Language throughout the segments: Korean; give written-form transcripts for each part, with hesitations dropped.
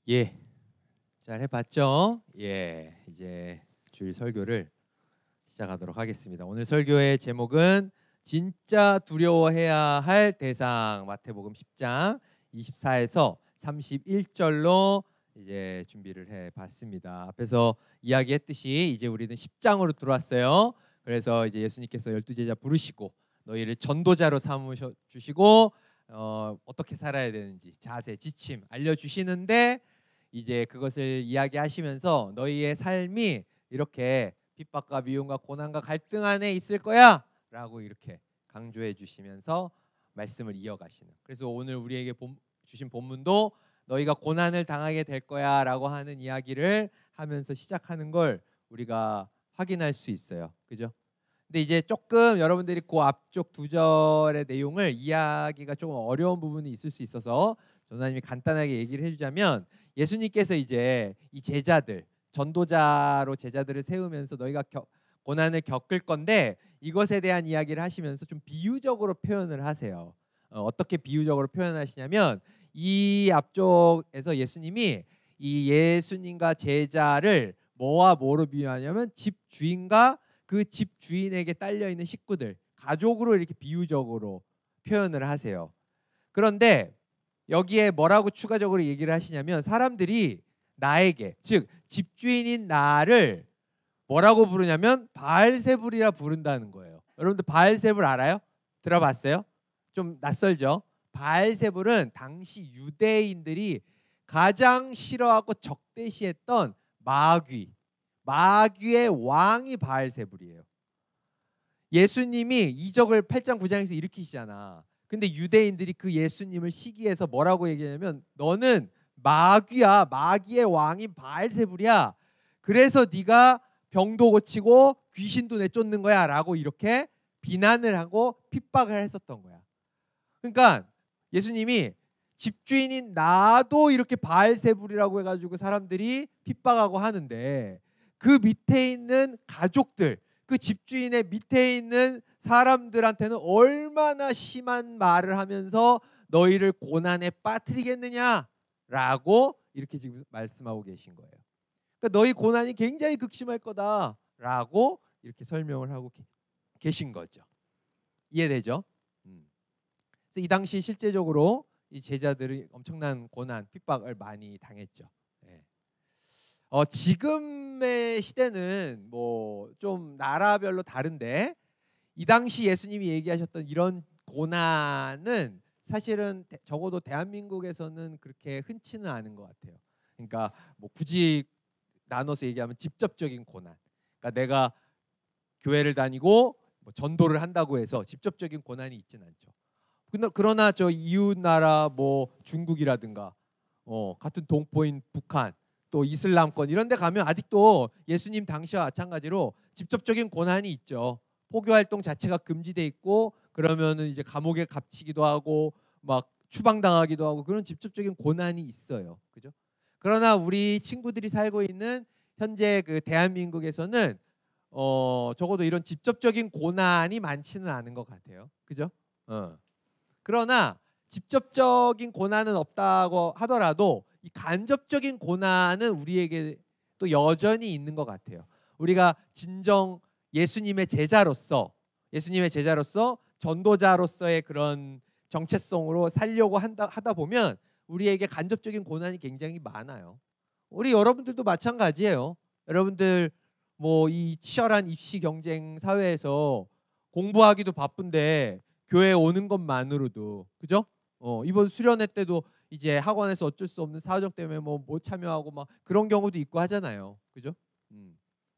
예, 잘 해봤죠? 예, 이제 주일 설교를 시작하도록 하겠습니다. 오늘 설교의 제목은 진짜 두려워해야 할 대상, 마태복음 10장 24에서 31절로 이제 준비를 해봤습니다. 앞에서 이야기했듯이 이제 우리는 10장으로 들어왔어요. 그래서 이제 예수님께서 12제자 부르시고 너희를 전도자로 삼으셔 주시고 어떻게 살아야 되는지 자세, 지침 알려주시는데 이제 그것을 이야기하시면서 너희의 삶이 이렇게 핍박과 미움과 고난과 갈등 안에 있을 거야 라고 이렇게 강조해 주시면서 말씀을 이어가시는, 그래서 오늘 우리에게 주신 본문도 너희가 고난을 당하게 될 거야 라고 하는 이야기를 하면서 시작하는 걸 우리가 확인할 수 있어요. 그죠? 근데 이제 조금 여러분들이 그 앞쪽 두 절의 내용을 이해하기가 조금 어려운 부분이 있을 수 있어서 전도사님이 간단하게 얘기를 해주자면, 예수님께서 이제 이 제자들, 전도자로 제자들을 세우면서 너희가 고난을 겪을 건데 이것에 대한 이야기를 하시면서 좀 비유적으로 표현을 하세요. 어떻게 비유적으로 표현하시냐면, 이 앞쪽에서 예수님이 이 예수님과 제자를 뭐와 뭐로 비유하냐면 집주인과 그 집 주인에게 딸려 있는 식구들, 가족으로 이렇게 비유적으로 표현을 하세요. 그런데 여기에 뭐라고 추가적으로 얘기를 하시냐면, 사람들이 나에게, 즉 집주인인 나를 뭐라고 부르냐면 바알세불이라 부른다는 거예요. 여러분들 바알세불 알아요? 들어봤어요? 좀 낯설죠? 바알세불은 당시 유대인들이 가장 싫어하고 적대시했던 마귀의 왕이 바알세불이에요. 예수님이 이적을 8장 9장에서 일으키시잖아. 근데 유대인들이 그 예수님을 시기해서 뭐라고 얘기하냐면, 너는 마귀야, 마귀의 왕인 바알세불이야. 그래서 네가 병도 고치고 귀신도 내쫓는 거야 라고 이렇게 비난을 하고 핍박을 했었던 거야. 그러니까 예수님이 집주인인 나도 이렇게 바알세불이라고 해가지고 사람들이 핍박하고 하는데, 그 밑에 있는 가족들, 그 집주인의 밑에 있는 사람들한테는 얼마나 심한 말을 하면서 너희를 고난에 빠뜨리겠느냐라고 이렇게 지금 말씀하고 계신 거예요. 그러니까 너희 고난이 굉장히 극심할 거다라고 이렇게 설명을 하고 계신 거죠. 이해되죠? 그래서 이 당시 실제적으로 이 제자들이 엄청난 고난, 핍박을 많이 당했죠. 지금의 시대는 뭐 좀 나라별로 다른데, 이 당시 예수님이 얘기하셨던 이런 고난은 사실은 적어도 대한민국에서는 그렇게 흔치는 않은 것 같아요. 그러니까 뭐 굳이 나눠서 얘기하면 직접적인 고난, 그러니까 내가 교회를 다니고 뭐 전도를 한다고 해서 직접적인 고난이 있지는 않죠. 그러나 저 이웃 나라 뭐 중국이라든가 같은 동포인 북한, 또 이슬람권 이런 데 가면 아직도 예수님 당시와 마찬가지로 직접적인 고난이 있죠. 포교 활동 자체가 금지돼 있고, 그러면은 이제 감옥에 갇히기도 하고 막 추방당하기도 하고 그런 직접적인 고난이 있어요. 그죠? 그러나 우리 친구들이 살고 있는 현재 그 대한민국에서는 적어도 이런 직접적인 고난이 많지는 않은 것 같아요. 그죠? 그러나 직접적인 고난은 없다고 하더라도 이 간접적인 고난은 우리에게 또 여전히 있는 것 같아요. 우리가 진정 예수님의 제자로서 전도자로서의 그런 정체성으로 살려고 하다 보면 우리에게 간접적인 고난이 굉장히 많아요. 우리 여러분들도 마찬가지예요. 여러분들 뭐 이 치열한 입시 경쟁 사회에서 공부하기도 바쁜데 교회에 오는 것만으로도, 그죠? 이번 수련회 때도 이제 학원에서 어쩔 수 없는 사정 때문에 뭐 못 참여하고 막 그런 경우도 있고 하잖아요. 그죠?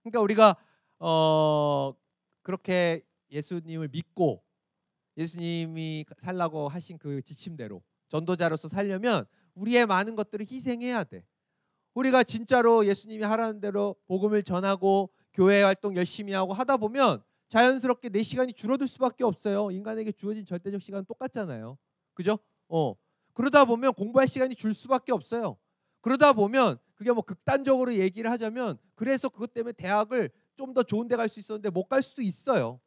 그러니까 우리가 그렇게 예수님을 믿고 예수님이 살라고 하신 그 지침대로 전도자로서 살려면 우리의 많은 것들을 희생해야 돼. 우리가 진짜로 예수님이 하라는 대로 복음을 전하고 교회 활동 열심히 하고 하다 보면 자연스럽게 내 시간이 줄어들 수밖에 없어요. 인간에게 주어진 절대적 시간은 똑같잖아요. 그죠? 그러다 보면 공부할 시간이 줄 수밖에 없어요. 그러다 보면 그게 뭐 극단적으로 얘기를 하자면, 그래서 그것 때문에 대학을 좀 더 좋은 데 갈 수 있었는데 못 갈 수도 있어요.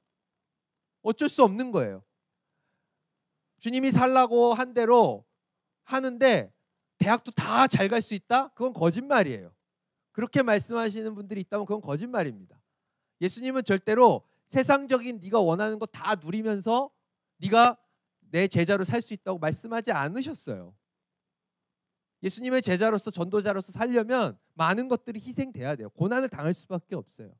어쩔 수 없는 거예요. 주님이 살라고 한 대로 하는데 대학도 다 잘 갈 수 있다? 그건 거짓말이에요. 그렇게 말씀하시는 분들이 있다면 그건 거짓말입니다. 예수님은 절대로 세상적인 네가 원하는 거 다 누리면서 네가 내 제자로 살 수 있다고 말씀하지 않으셨어요. 예수님의 제자로서 전도자로서 살려면 많은 것들이 희생돼야 돼요. 고난을 당할 수밖에 없어요.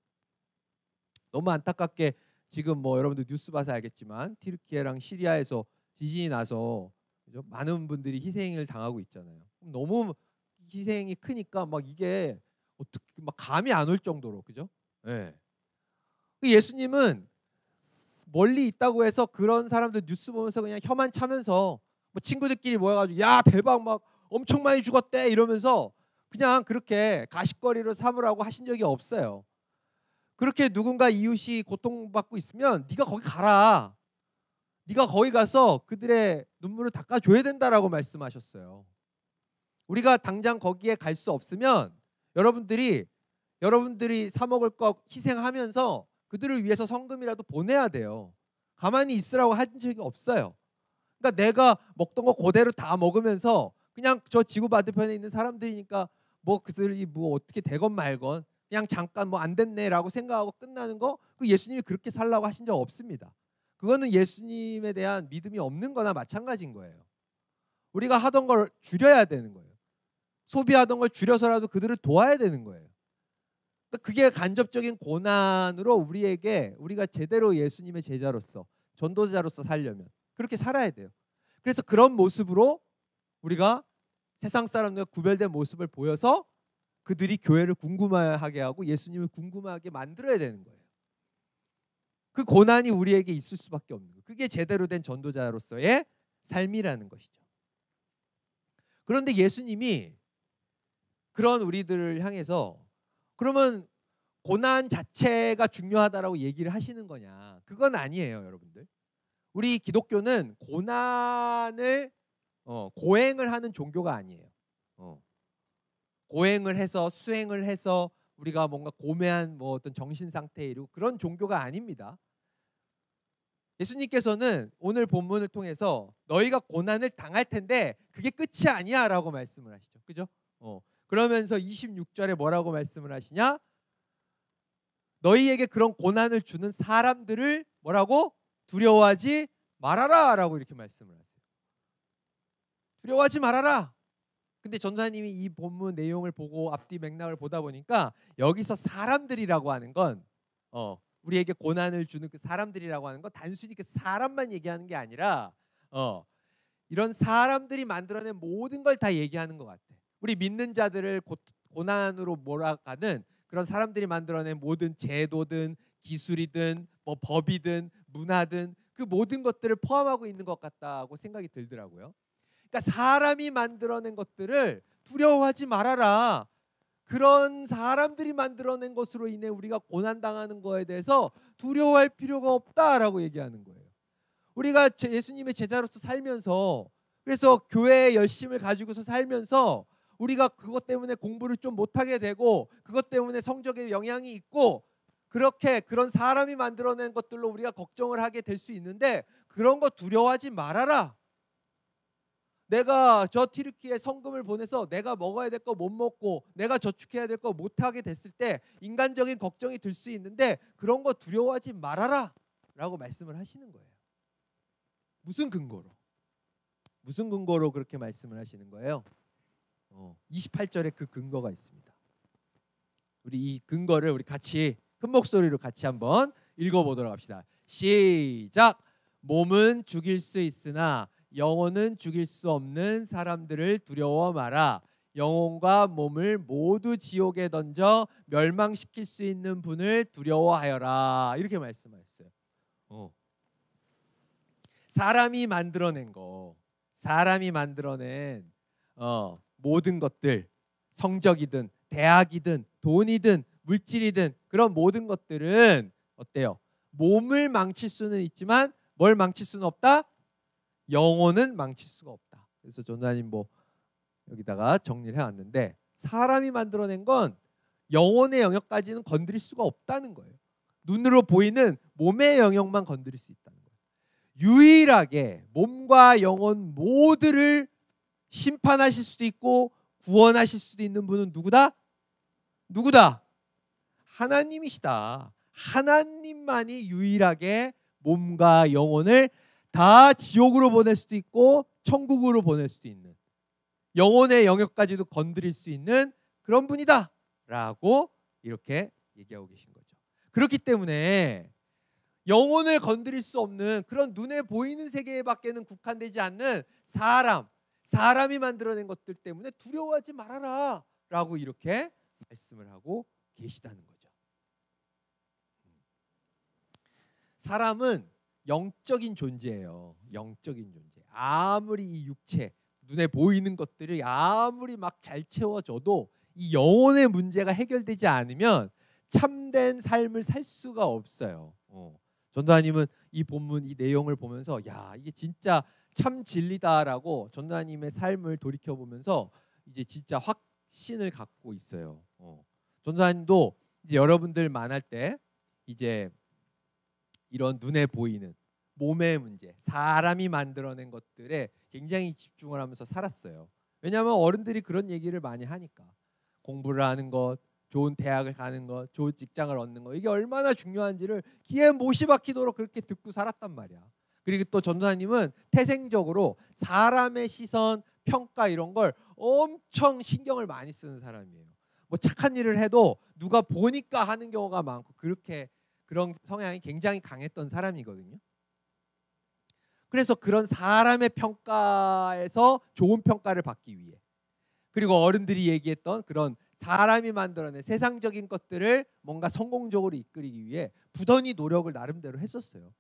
너무 안타깝게 지금 뭐 여러분들 뉴스 봐서 알겠지만 튀르키예랑 시리아에서 지진이 나서 많은 분들이 희생을 당하고 있잖아요. 너무 희생이 크니까 막 이게 어떻게 막 감이 안 올 정도로, 그죠? 네. 예수님은 멀리 있다고 해서 그런 사람들 뉴스 보면서 그냥 혀만 차면서 뭐 친구들끼리 모여가지고 야 대박 막 엄청 많이 죽었대 이러면서 그냥 그렇게 가십거리로 삼으라고 하신 적이 없어요. 그렇게 누군가 이웃이 고통받고 있으면 네가 거기 가라. 네가 거기 가서 그들의 눈물을 닦아줘야 된다라고 말씀하셨어요. 우리가 당장 거기에 갈 수 없으면 여러분들이 사 먹을 거 희생하면서 그들을 위해서 성금이라도 보내야 돼요. 가만히 있으라고 한 적이 없어요. 그러니까 내가 먹던 거 그대로 다 먹으면서 그냥 저 지구 반대편에 있는 사람들이니까 뭐 그들이 뭐 어떻게 되건 말건 그냥 잠깐 뭐 안 됐네라고 생각하고 끝나는 거, 그 예수님이 그렇게 살라고 하신 적 없습니다. 그거는 예수님에 대한 믿음이 없는 거나 마찬가지인 거예요. 우리가 하던 걸 줄여야 되는 거예요. 소비하던 걸 줄여서라도 그들을 도와야 되는 거예요. 그게 간접적인 고난으로 우리가 제대로 예수님의 제자로서 전도자로서 살려면 그렇게 살아야 돼요. 그래서 그런 모습으로 우리가 세상 사람들과 구별된 모습을 보여서 그들이 교회를 궁금해하게 하고 예수님을 궁금하게 만들어야 되는 거예요. 그 고난이 우리에게 있을 수밖에 없는 거예요. 그게 제대로 된 전도자로서의 삶이라는 것이죠. 그런데 예수님이 그런 우리들을 향해서 그러면 고난 자체가 중요하다라고 얘기를 하시는 거냐? 그건 아니에요, 여러분들. 우리 기독교는 고난을 고행을 하는 종교가 아니에요. 고행을 해서 수행을 해서 우리가 뭔가 고매한 뭐 어떤 정신 상태에 이르고 그런 종교가 아닙니다. 예수님께서는 오늘 본문을 통해서 너희가 고난을 당할 텐데 그게 끝이 아니야라고 말씀을 하시죠. 그죠? 그러면서 26절에 뭐라고 말씀을 하시냐? 너희에게 그런 고난을 주는 사람들을 뭐라고? 두려워하지 말아라라고 이렇게 말씀을 하세요. 두려워하지 말아라. 근데 전도사님이 이 본문 내용을 보고 앞뒤 맥락을 보다 보니까 여기서 사람들이라고 하는 건 우리에게 고난을 주는 그 사람들이라고 하는 건 단순히 그 사람만 얘기하는 게 아니라 이런 사람들이 만들어낸 모든 걸 다 얘기하는 것 같아. 우리 믿는 자들을 고난으로 몰아가는 그런 사람들이 만들어낸 모든 제도든 기술이든 뭐 법이든 문화든 그 모든 것들을 포함하고 있는 것 같다고 생각이 들더라고요. 그러니까 사람이 만들어낸 것들을 두려워하지 말아라. 그런 사람들이 만들어낸 것으로 인해 우리가 고난당하는 거에 대해서 두려워할 필요가 없다라고 얘기하는 거예요. 우리가 예수님의 제자로서 살면서 그래서 교회의 열심을 가지고서 살면서 우리가 그것 때문에 공부를 좀 못하게 되고 그것 때문에 성적에 영향이 있고 그렇게 그런 사람이 만들어낸 것들로 우리가 걱정을 하게 될 수 있는데 그런 거 두려워하지 말아라. 내가 저 튀르키예 성금을 보내서 내가 먹어야 될 거 못 먹고 내가 저축해야 될 거 못하게 됐을 때 인간적인 걱정이 들 수 있는데 그런 거 두려워하지 말아라 라고 말씀을 하시는 거예요. 무슨 근거로? 무슨 근거로 그렇게 말씀을 하시는 거예요? 28절에 그 근거가 있습니다. 우리 이 근거를 우리 같이 큰 목소리로 같이 한번 읽어보도록 합시다. 시작. 몸은 죽일 수 있으나 영혼은 죽일 수 없는 사람들을 두려워 마라. 영혼과 몸을 모두 지옥에 던져 멸망시킬 수 있는 분을 두려워하여라. 이렇게 말씀하셨어요. 사람이 만들어낸 거, 사람이 만들어낸 모든 것들, 성적이든 대학이든 돈이든 물질이든 그런 모든 것들은 어때요? 몸을 망칠 수는 있지만 뭘 망칠 수는 없다? 영혼은 망칠 수가 없다. 그래서 전도사님 뭐 여기다가 정리를 해왔는데 사람이 만들어낸 건 영혼의 영역까지는 건드릴 수가 없다는 거예요. 눈으로 보이는 몸의 영역만 건드릴 수 있다는 거예요. 유일하게 몸과 영혼 모두를 심판하실 수도 있고 구원하실 수도 있는 분은 누구다? 누구다? 하나님이시다. 하나님만이 유일하게 몸과 영혼을 다 지옥으로 보낼 수도 있고 천국으로 보낼 수도 있는, 영혼의 영역까지도 건드릴 수 있는 그런 분이다 라고 이렇게 얘기하고 계신 거죠. 그렇기 때문에 영혼을 건드릴 수 없는 그런 눈에 보이는 세계밖에는 국한되지 않는 사람이 만들어낸 것들 때문에 두려워하지 말아라 라고 이렇게 말씀을 하고 계시다는 거죠. 사람은 영적인 존재예요. 영적인 존재. 아무리 이 육체, 눈에 보이는 것들이 아무리 막 잘 채워져도 이 영혼의 문제가 해결되지 않으면 참된 삶을 살 수가 없어요. 전도사님은 이 본문, 이 내용을 보면서 야, 이게 진짜 참 진리다라고 전도사님의 삶을 돌이켜 보면서 이제 진짜 확신을 갖고 있어요. 전도사님도 이제 여러분들 만날 때 이제 이런 눈에 보이는 몸의 문제, 사람이 만들어낸 것들에 굉장히 집중을 하면서 살았어요. 왜냐하면 어른들이 그런 얘기를 많이 하니까. 공부를 하는 것, 좋은 대학을 가는 것, 좋은 직장을 얻는 것, 이게 얼마나 중요한지를 귀에 못이 박히도록 그렇게 듣고 살았단 말이야. 그리고 또 전도사님은 태생적으로 사람의 시선, 평가 이런 걸 엄청 신경을 많이 쓰는 사람이에요. 뭐 착한 일을 해도 누가 보니까 하는 경우가 많고 그렇게 그런 성향이 굉장히 강했던 사람이거든요. 그래서 그런 사람의 평가에서 좋은 평가를 받기 위해, 그리고 어른들이 얘기했던 그런 사람이 만들어낸 세상적인 것들을 뭔가 성공적으로 이끌기 위해 부단히 노력을 나름대로 했었어요.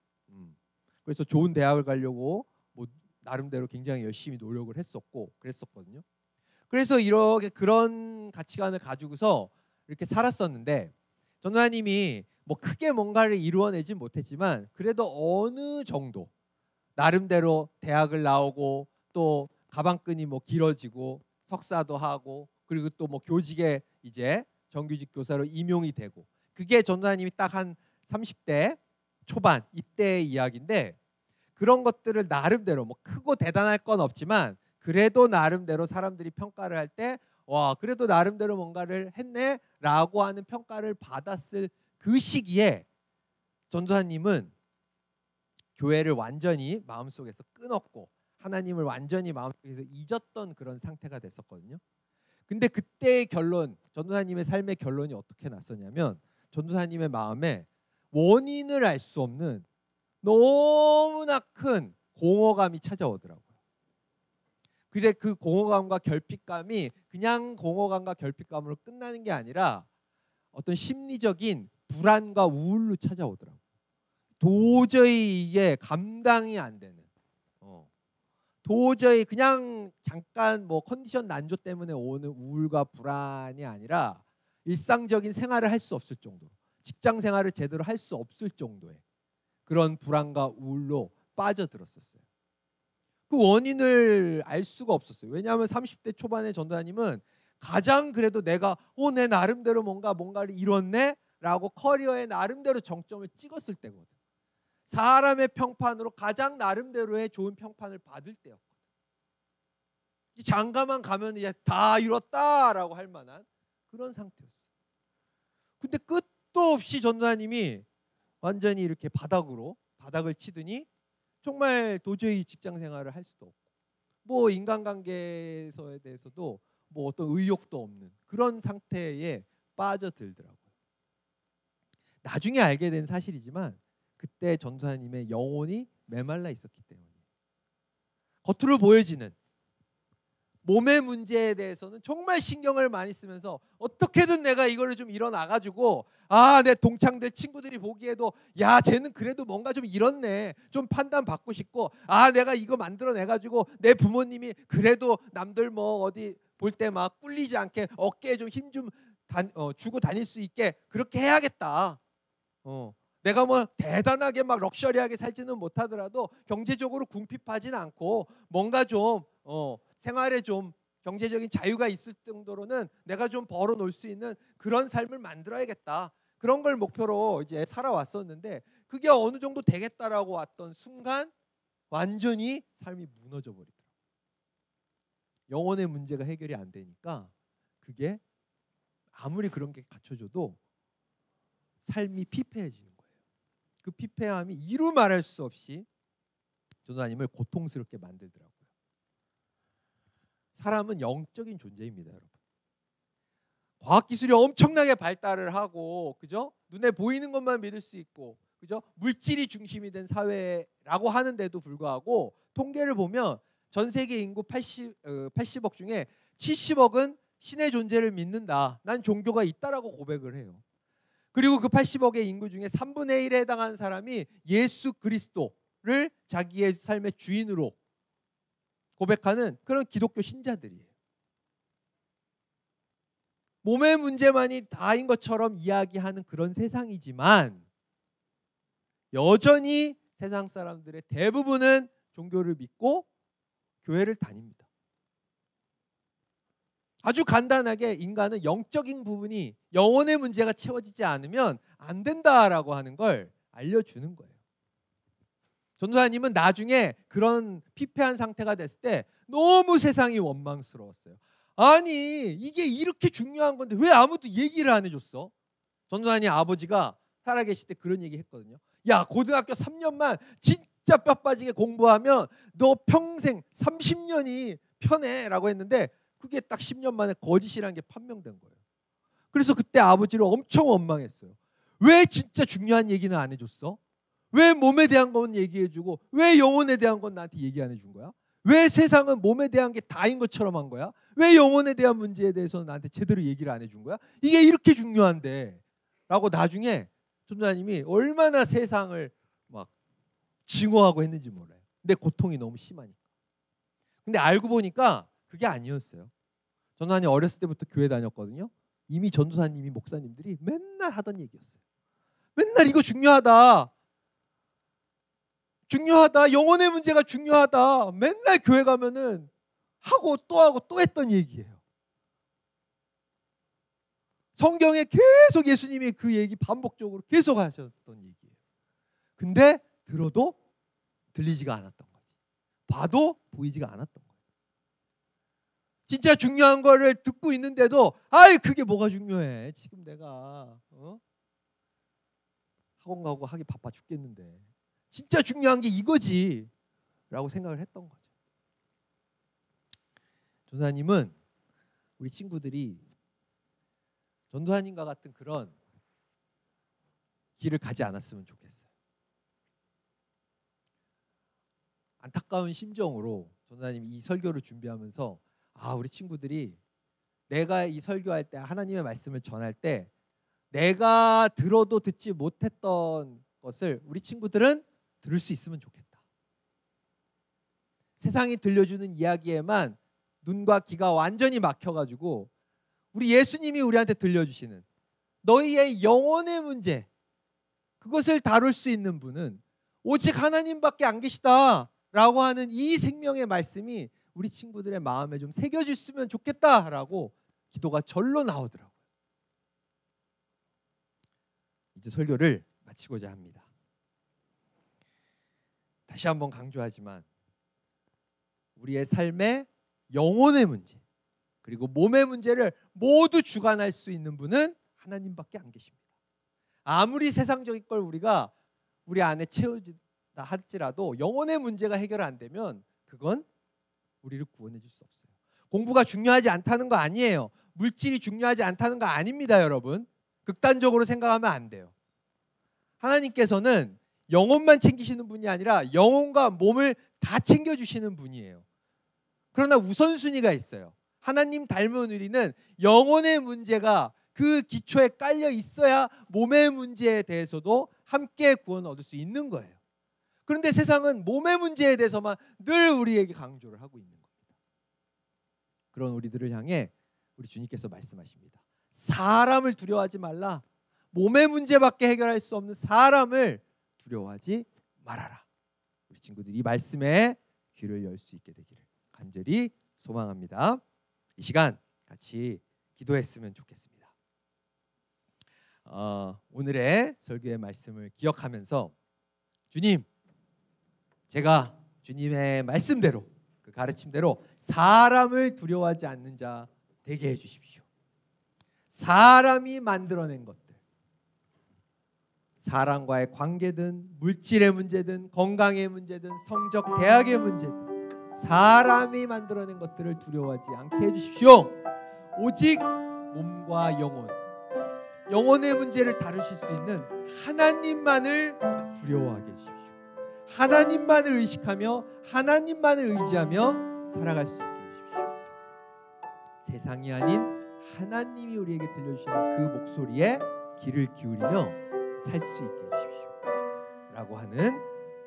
그래서 좋은 대학을 가려고 뭐 나름대로 굉장히 열심히 노력을 했었고 그랬었거든요. 그래서 이렇게 그런 가치관을 가지고서 이렇게 살았었는데, 전도사님이 뭐 크게 뭔가를 이루어내진 못했지만 그래도 어느 정도 나름대로 대학을 나오고 또 가방끈이 뭐 길어지고 석사도 하고 그리고 또 뭐 교직에 이제 정규직 교사로 임용이 되고, 그게 전도사님이 딱 한 30대 초반 이때의 이야기인데, 그런 것들을 나름대로 뭐 크고 대단할 건 없지만 그래도 나름대로 사람들이 평가를 할 때 와, 그래도 나름대로 뭔가를 했네 라고 하는 평가를 받았을 그 시기에 전도사님은 교회를 완전히 마음속에서 끊었고 하나님을 완전히 마음속에서 잊었던 그런 상태가 됐었거든요. 근데 그때의 결론, 전도사님의 삶의 결론이 어떻게 났었냐면, 전도사님의 마음에 원인을 알 수 없는 너무나 큰 공허감이 찾아오더라고요. 그래, 그 공허감과 결핍감이 그냥 공허감과 결핍감으로 끝나는 게 아니라 어떤 심리적인 불안과 우울로 찾아오더라고요. 도저히 이게 감당이 안 되는, 도저히 그냥 잠깐 뭐 컨디션 난조 때문에 오는 우울과 불안이 아니라 일상적인 생활을 할 수 없을 정도, 직장 생활을 제대로 할 수 없을 정도의 그런 불안과 우울로 빠져들었었어요. 그 원인을 알 수가 없었어요. 왜냐하면 30대 초반의 전도사님은 가장 그래도 내가 내 나름대로 뭔가를 이뤘네 라고 커리어의 나름대로 정점을 찍었을 때거든. 사람의 평판으로 가장 나름대로의 좋은 평판을 받을 때였거든. 장가만 가면 이제 다 이뤘다라고 할 만한 그런 상태였어. 근데 끝도 없이 전도사님이 완전히 이렇게 바닥을 치더니 정말 도저히 직장 생활을 할 수도 없고 뭐 인간관계에 대해서도 뭐 어떤 의욕도 없는 그런 상태에 빠져들더라고요. 나중에 알게 된 사실이지만 그때 전도사님의 영혼이 메말라 있었기 때문에, 겉으로 보여지는 몸의 문제에 대해서는 정말 신경을 많이 쓰면서 어떻게든 내가 이거를 좀 일어나가지고 내 동창들 친구들이 보기에도 야, 쟤는 그래도 뭔가 좀 이렇네, 좀 판단받고 싶고, 내가 이거 만들어내가지고 내 부모님이 그래도 남들 뭐 어디 볼 때 막 꿀리지 않게 어깨에 좀 힘 좀 주고 다닐 수 있게 그렇게 해야겠다. 내가 뭐 대단하게 막 럭셔리하게 살지는 못하더라도 경제적으로 궁핍하진 않고 뭔가 좀 생활에 좀 경제적인 자유가 있을 정도로는 내가 좀 벌어 놓을 수 있는 그런 삶을 만들어야겠다. 그런 걸 목표로 이제 살아왔었는데 그게 어느 정도 되겠다라고 왔던 순간 완전히 삶이 무너져 버리더라고요. 영혼의 문제가 해결이 안 되니까 그게 아무리 그런 게 갖춰져도 삶이 피폐해지는 거예요. 그 피폐함이 이루 말할 수 없이 전도사님을 고통스럽게 만들더라고요. 사람은 영적인 존재입니다, 여러분. 과학기술이 엄청나게 발달을 하고, 그죠? 눈에 보이는 것만 믿을 수 있고, 그죠? 물질이 중심이 된 사회라고 하는데도 불구하고 통계를 보면 전 세계 인구 80억 중에 70억은 신의 존재를 믿는다. 난 종교가 있다라고 고백을 해요. 그리고 그 80억의 인구 중에 3분의 1에 해당하는 사람이 예수 그리스도를 자기의 삶의 주인으로 고백하는 그런 기독교 신자들이에요. 몸의 문제만이 다인 것처럼 이야기하는 그런 세상이지만 여전히 세상 사람들의 대부분은 종교를 믿고 교회를 다닙니다. 아주 간단하게 인간은 영적인 부분이 영혼의 문제가 채워지지 않으면 안 된다라고 하는 걸 알려주는 거예요. 전도사님은 나중에 그런 피폐한 상태가 됐을 때 너무 세상이 원망스러웠어요. 아니 이게 이렇게 중요한 건데 왜 아무도 얘기를 안 해줬어? 전도사님 아버지가 살아계실 때 그런 얘기 했거든요. 야, 고등학교 3년만 진짜 뼈 빠지게 공부하면 너 평생 30년이 편해 라고 했는데 그게 딱 10년 만에 거짓이라는 게 판명된 거예요. 그래서 그때 아버지를 엄청 원망했어요. 왜 진짜 중요한 얘기는 안 해줬어? 왜 몸에 대한 건 얘기해주고 왜 영혼에 대한 건 나한테 얘기 안 해준 거야? 왜 세상은 몸에 대한 게 다인 것처럼 한 거야? 왜 영혼에 대한 문제에 대해서는 나한테 제대로 얘기를 안 해준 거야? 이게 이렇게 중요한데 라고 나중에 전도사님이 얼마나 세상을 막 증오하고 했는지 몰라요. 근데 고통이 너무 심하니까. 근데 알고 보니까 그게 아니었어요. 전도사님 어렸을 때부터 교회 다녔거든요. 이미 전도사님이 목사님들이 맨날 하던 얘기였어요. 맨날 이거 중요하다. 중요하다. 영혼의 문제가 중요하다. 맨날 교회 가면은 하고 또 했던 얘기예요. 성경에 계속 예수님이 그 얘기 반복적으로 계속 하셨던 얘기예요. 근데 들어도 들리지가 않았던 거지. 봐도 보이지가 않았던 거예요. 진짜 중요한 거를 듣고 있는데도 아이 그게 뭐가 중요해. 지금 내가 학원 가고 하기 바빠 죽겠는데 진짜 중요한 게 이거지 라고 생각을 했던 거죠. 전도사님은 우리 친구들이 전도사님과 같은 그런 길을 가지 않았으면 좋겠어요. 안타까운 심정으로 전도사님이 이 설교를 준비하면서 우리 친구들이 내가 이 설교할 때 하나님의 말씀을 전할 때 내가 들어도 듣지 못했던 것을 우리 친구들은 들을 수 있으면 좋겠다. 세상이 들려주는 이야기에만 눈과 귀가 완전히 막혀가지고 우리 예수님이 우리한테 들려주시는 너희의 영혼의 문제 그것을 다룰 수 있는 분은 오직 하나님밖에 안 계시다라고 하는 이 생명의 말씀이 우리 친구들의 마음에 좀 새겨졌으면 좋겠다라고 기도가 절로 나오더라고요. 이제 설교를 마치고자 합니다. 다시 한번 강조하지만 우리의 삶의 영혼의 문제 그리고 몸의 문제를 모두 주관할 수 있는 분은 하나님밖에 안 계십니다. 아무리 세상적인 걸 우리가 우리 안에 채워진다 할지라도 영혼의 문제가 해결 안 되면 그건 우리를 구원해 줄 수 없어요. 공부가 중요하지 않다는 거 아니에요. 물질이 중요하지 않다는 거 아닙니다, 여러분. 극단적으로 생각하면 안 돼요. 하나님께서는 영혼만 챙기시는 분이 아니라 영혼과 몸을 다 챙겨주시는 분이에요. 그러나 우선순위가 있어요. 하나님 닮은 우리는 영혼의 문제가 그 기초에 깔려 있어야 몸의 문제에 대해서도 함께 구원을 얻을 수 있는 거예요. 그런데 세상은 몸의 문제에 대해서만 늘 우리에게 강조를 하고 있는 겁니다. 그런 우리들을 향해 우리 주님께서 말씀하십니다. 사람을 두려워하지 말라. 몸의 문제밖에 해결할 수 없는 사람을 두려워하지 말아라. 우리 친구들이 이 말씀에 귀를 열 수 있게 되기를 간절히 소망합니다. 이 시간 같이 기도했으면 좋겠습니다. 오늘의 설교의 말씀을 기억하면서 주님, 제가 주님의 말씀대로 그 가르침대로 사람을 두려워하지 않는 자 되게 해주십시오. 사람이 만들어낸 것들, 사람과의 관계든 물질의 문제든 건강의 문제든 성적 대학의 문제든 사람이 만들어낸 것들을 두려워하지 않게 해주십시오. 오직 몸과 영혼의 문제를 다루실 수 있는 하나님만을 두려워하게 해주십시오. 하나님만을 의식하며 하나님만을 의지하며 살아갈 수 있게 해주십시오. 세상이 아닌 하나님이 우리에게 들려주시는 그 목소리에 귀를 기울이며 살 수 있게 해주십시오 라고 하는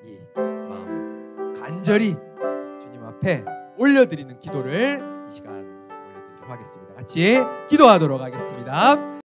이 마음을 간절히 주님 앞에 올려드리는 기도를 이 시간 올려드리도록 하겠습니다. 같이 기도하도록 하겠습니다.